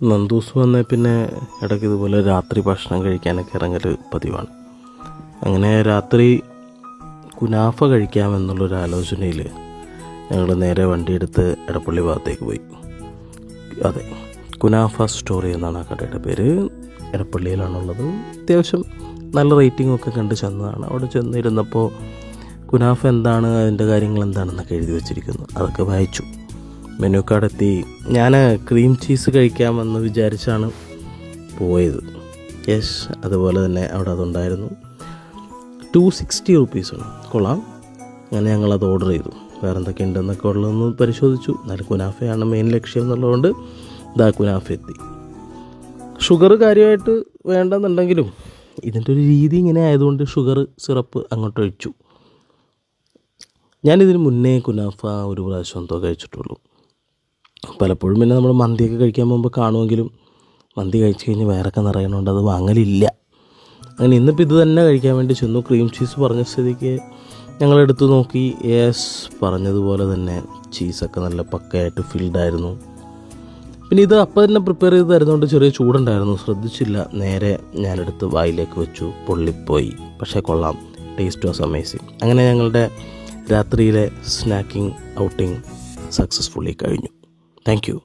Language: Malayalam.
നന്ദൂസ് വന്നേ പിന്നെ ഇടയ്ക്ക് ഇതുപോലെ രാത്രി ഭക്ഷണം കഴിക്കാനൊക്കെ ഇറങ്ങൽ പതിവാണ്. അങ്ങനെ രാത്രി കുനാഫ കഴിക്കാമെന്നുള്ളൊരു ആലോചനയിൽ ഞങ്ങൾ നേരെ വണ്ടിയെടുത്ത് എടപ്പള്ളി ഭാഗത്തേക്ക് പോയി. അതെ, കുനാഫ സ്റ്റോറി എന്നാണ് ആ കടയുടെ പേര്. എടപ്പള്ളിയിലാണുള്ളത്. അത്യാവശ്യം നല്ല റേറ്റിംഗ് ഒക്കെ കണ്ട് ചെന്നതാണ്. അവിടെ ചെന്നിരുന്നപ്പോൾ കുനാഫ എന്താണ്, അതിൻ്റെ കാര്യങ്ങൾ എന്താണെന്നൊക്കെ എഴുതി വെച്ചിരിക്കുന്നു. അതൊക്കെ വായിച്ചു. മെനു കാർഡ് എത്തി. ഞാൻ ക്രീം ചീസ് കഴിക്കാമെന്ന് വിചാരിച്ചാണ് പോയത്. യെസ്, അതുപോലെ തന്നെ അവിടെ അതുണ്ടായിരുന്നു. 260 റുപ്പീസാണ്. കൊള്ളാം. അങ്ങനെ ഞങ്ങളത് ഓർഡർ ചെയ്തു. വേറെ എന്തൊക്കെ ഉണ്ടെന്നൊക്കെ ഉള്ളതൊന്ന് പരിശോധിച്ചു. എന്നാലും കുനാഫയാണ് മെയിൻ ലക്ഷ്യം എന്നുള്ളതുകൊണ്ട് ഇതാ കുനാഫ എത്തി. ഷുഗർ കാര്യമായിട്ട് വേണ്ടെന്നുണ്ടെങ്കിലും ഇതിൻ്റെ ഒരു രീതി ഇങ്ങനെ ആയതുകൊണ്ട് ഷുഗർ സിറപ്പ് അങ്ങോട്ട് ഒഴിച്ചു. ഞാനിതിന് മുന്നേ കുനാഫ ഒരു പ്രാവശ്യം എന്തോ കഴിച്ചിട്ടുള്ളൂ. പലപ്പോഴും പിന്നെ നമ്മൾ മന്തിയൊക്കെ കഴിക്കാൻ പോകുമ്പോൾ കാണുമെങ്കിലും മന്തി കഴിച്ച് കഴിഞ്ഞ് വേറൊക്കെ നിറയണോണ്ട് അത് വാങ്ങലില്ല. അങ്ങനെ ഇന്നിപ്പോൾ ഇത് തന്നെ കഴിക്കാൻ വേണ്ടി ചെന്നു. ക്രീം ചീസ് പറഞ്ഞ സ്ഥിതിക്ക് ഞങ്ങളെടുത്ത് നോക്കി. യെസ്, പറഞ്ഞതുപോലെ തന്നെ ചീസൊക്കെ നല്ല പക്കയായിട്ട് ഫിൽഡായിരുന്നു. പിന്നെ ഇത് അപ്പം തന്നെ പ്രിപ്പയർ ചെയ്ത് തരുന്നതുകൊണ്ട് ചെറിയ ചൂടുണ്ടായിരുന്നു, ശ്രദ്ധിച്ചില്ല. നേരെ ഞാനെടുത്ത് വായിലേക്ക് വെച്ചു. പൊള്ളിപ്പോയി. പക്ഷേ കൊള്ളാം, ടേസ്റ്റ് വാസ് അമേസിങ്. അങ്ങനെ ഞങ്ങളുടെ രാത്രിയിലെ സ്നാക്കിംഗ് ഔട്ടിംഗ് സക്സസ്ഫുള്ളി കഴിഞ്ഞു. Thank you.